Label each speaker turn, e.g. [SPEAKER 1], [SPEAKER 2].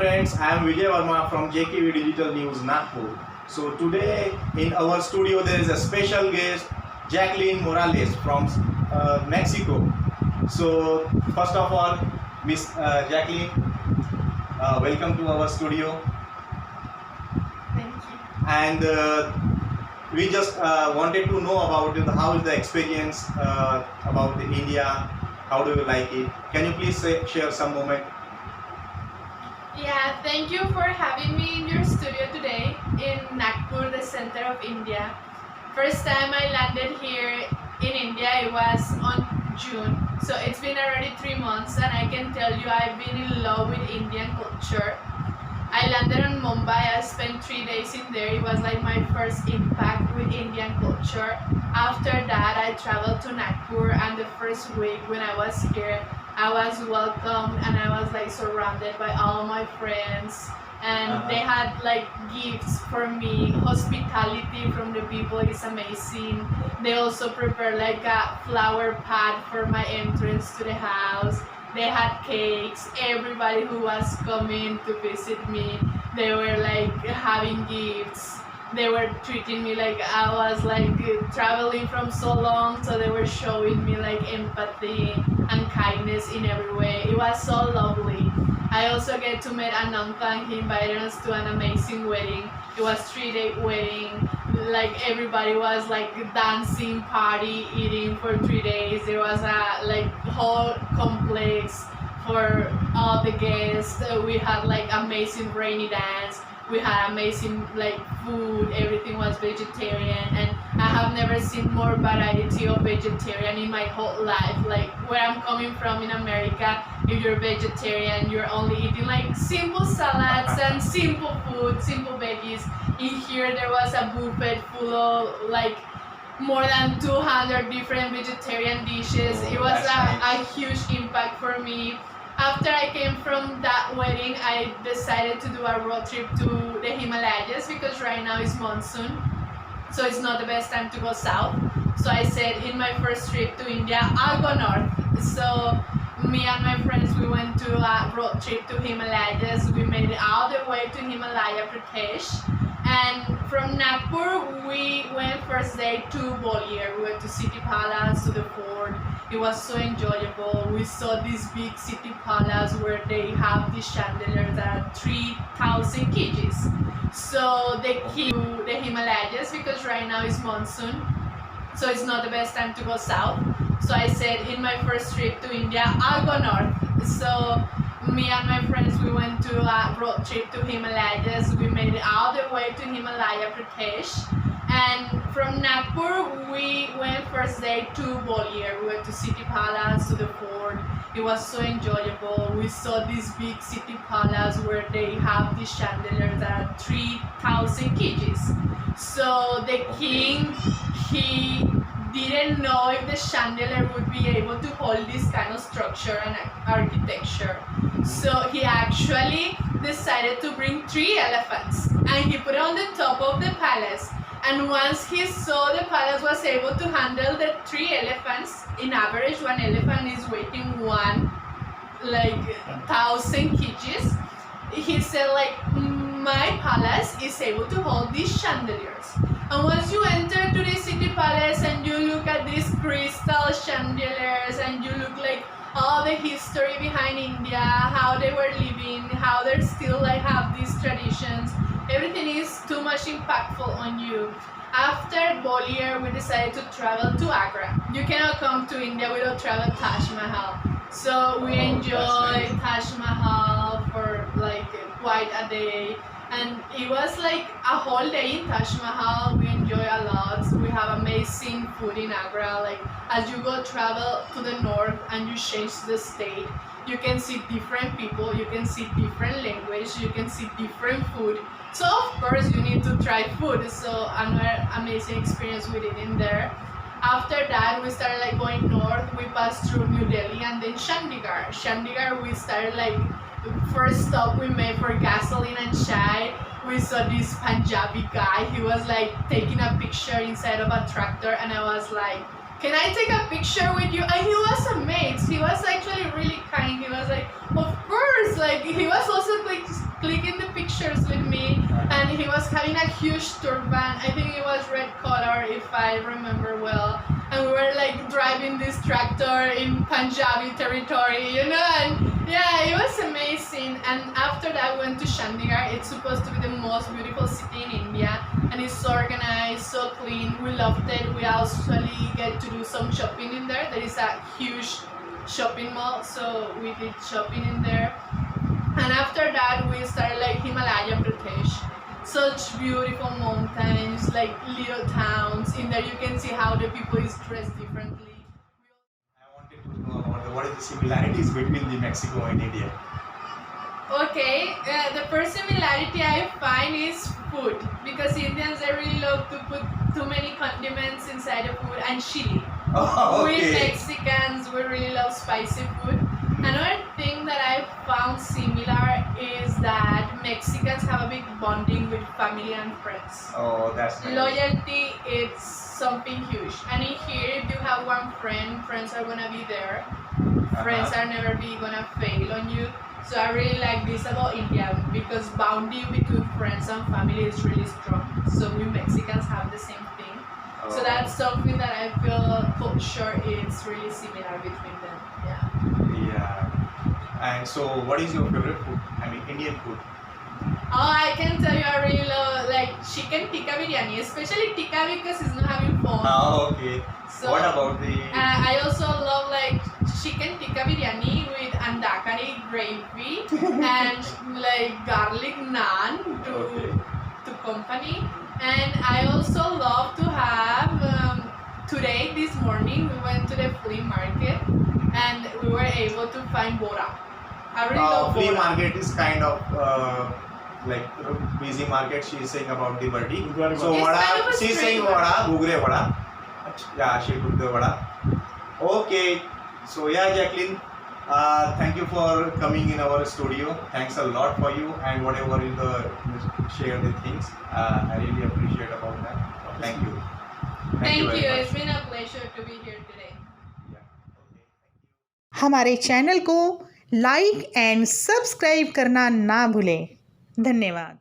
[SPEAKER 1] friends, I am Vijay Verma from JKV Digital News Nagpur. So today in our studio there is a special guest, Jacqueline Morales from Mexico. So first of all, Miss Jacqueline, welcome to our studio.
[SPEAKER 2] Thank you.
[SPEAKER 1] And we just wanted to know about how is the experience about India. How do you like it? Can you please share some moment?
[SPEAKER 2] Yeah, thank you for having me in your studio today in Nagpur, the center of India. First time I landed here in India, it was on June. So it's been already 3 months and I can tell you I've been in love with Indian culture. I landed on Mumbai, I spent 3 days in there. It was like my first impact with Indian culture. After that, I traveled to Nagpur, and the first week when I was here, I was welcomed and I was like surrounded by all my friends, and they had like gifts for me. Hospitality from the people is amazing. They also prepared like a flower pot for my entrance to the house. They had cakes. Everybody who was coming to visit me, they were like having gifts. They were treating me like I was like traveling from so long, so they were showing me like empathy and kindness in every way. It was so lovely. I also get to meet an uncle, and he invited us to an amazing wedding. It was 3-day wedding. Like everybody was like dancing, party, eating for 3 days. There was a like whole complex for all the guests. We had like amazing rainy dance. We had amazing like food. Everything was vegetarian, and I have never seen more variety of vegetarian in my whole life. Like where I'm coming from in America, if you're vegetarian, you're only eating like simple salads and simple food, simple veggies. In here there was a buffet full of like more than 200 different vegetarian dishes. It was a huge impact for me. After I came from that wedding, I decided to do a road trip to the Himalayas because right now is monsoon, so it's not the best time to go south. So I said in my first trip to India, I'll go north. So me and my friends, we went to a road trip to Himalayas. We made it all the way to Himalaya Pradesh. And from Nagpur, we went first day to Gwalior. We went to City Palace, to the fort. It was so enjoyable. We saw this big City Palace where they have these chandeliers that are 3,000 kgs. So they came to the Himalayas because right now is monsoon, so it's not the best time to go south. So I said in my first trip to India, I'll go north. So me and my friends, we went to a road trip to Himalayas. We made it all the way to Himalaya Pradesh. And from Nagpur, we went first day to Gwalior. We went to City Palace, to the fort. It was so enjoyable. We saw this big City Palace where they have these chandeliers that are 3,000 kgs. So the king, he didn't know if the chandelier would be able to hold this kind of structure and architecture. So he actually decided to bring 3 elephants, and he put it on the top of the palace. And once he saw the palace was able to handle the 3 elephants, in average one elephant is weighing 1,000 kgs, he said like, my palace is able to hold these chandeliers. And once you enter to the City Palace and you look at these crystal chandeliers and you look like all the history behind India, how they were living, how they still like have these traditions, everything is too much impactful on you. After Gwalior, we decided to travel to Agra. You cannot come to India without travel Taj Mahal. So we enjoyed Taj Mahal for like quite a day. And it was like a whole day in Taj Mahal. We enjoy a lot. We have amazing food in Agra. Like as you go travel to the north and you change the state, you can see different people, you can see different language, you can see different food. So of course you need to try food. So another amazing experience we did in there. After that, we started like going north. We passed through New Delhi and then Chandigarh. Chandigarh, we started like first stop we made for gasoline and chai. We saw this Punjabi guy. He was like taking a picture inside of a tractor, and I was like, can I take a picture with you? And he was amazed. He was actually really kind. He was like, of course. Like he was also like clicking the pictures with me, and he was having a huge turban. I think it was red color, if I remember well. And we were like driving this tractor in Punjabi territory, you know, and yeah, it was amazing. And after that, we went to Chandigarh. It's supposed to be the most beautiful city in India, and it's so organized, so clean. We loved it. We actually get to do some shopping in there. There is a huge shopping mall, so we did shopping in there. And after that, we started like Himalaya Pradesh. Such beautiful mountains, like little towns. In there, you can see how the people is dressed differently.
[SPEAKER 1] I wanted to know about what is the similarities between the Mexico and India.
[SPEAKER 2] Okay, the first similarity I find is food, because Indians they really love to put too many condiments inside the food, and chili.
[SPEAKER 1] Oh,
[SPEAKER 2] We
[SPEAKER 1] okay.
[SPEAKER 2] Mexicans we really love spicy food. Another thing that I found similar is that Mexicans have a big bonding with family and friends.
[SPEAKER 1] Oh, that's nice.
[SPEAKER 2] Loyalty is something huge, and in here if you have one friend, friends are gonna be there. Friends are never be gonna fail on you. So I really like this about India, because bonding between friends and family is really strong. So we Mexicans have the same thing. So
[SPEAKER 1] Oh.
[SPEAKER 2] that's something that I feel culture is really similar between them. Yeah.
[SPEAKER 1] Yeah. And so, what is your favorite food? I mean, Indian food.
[SPEAKER 2] Oh, I can tell you I really love like chicken tikka biryani, especially tikka because it's not having foam.
[SPEAKER 1] Oh, okay.
[SPEAKER 2] So
[SPEAKER 1] What about the?
[SPEAKER 2] I also love like chicken tikka biryani with andakari gravy and like garlic naan
[SPEAKER 1] Okay.
[SPEAKER 2] to company. And I also love to have today this morning we went to the flea market and we were able to find bora. I really love
[SPEAKER 1] Flea
[SPEAKER 2] bora.
[SPEAKER 1] market is kind of like busy market. She is saying about the birdi. So
[SPEAKER 2] It's
[SPEAKER 1] vada,
[SPEAKER 2] kind of a
[SPEAKER 1] she is
[SPEAKER 2] street
[SPEAKER 1] saying
[SPEAKER 2] market.
[SPEAKER 1] vada, gugre vada. Yeah, she took the vada. Okay. So yeah, Jacqueline. Thank you for coming in our studio. Thanks a lot for you and whatever you share the things. I really appreciate about that. Thank you.
[SPEAKER 2] Thank you.
[SPEAKER 1] very much.
[SPEAKER 2] It's been a pleasure to be here today.
[SPEAKER 1] Yeah. Okay.
[SPEAKER 3] हमारे channel को like and subscribe करना ना भूलें। धन्यवाद।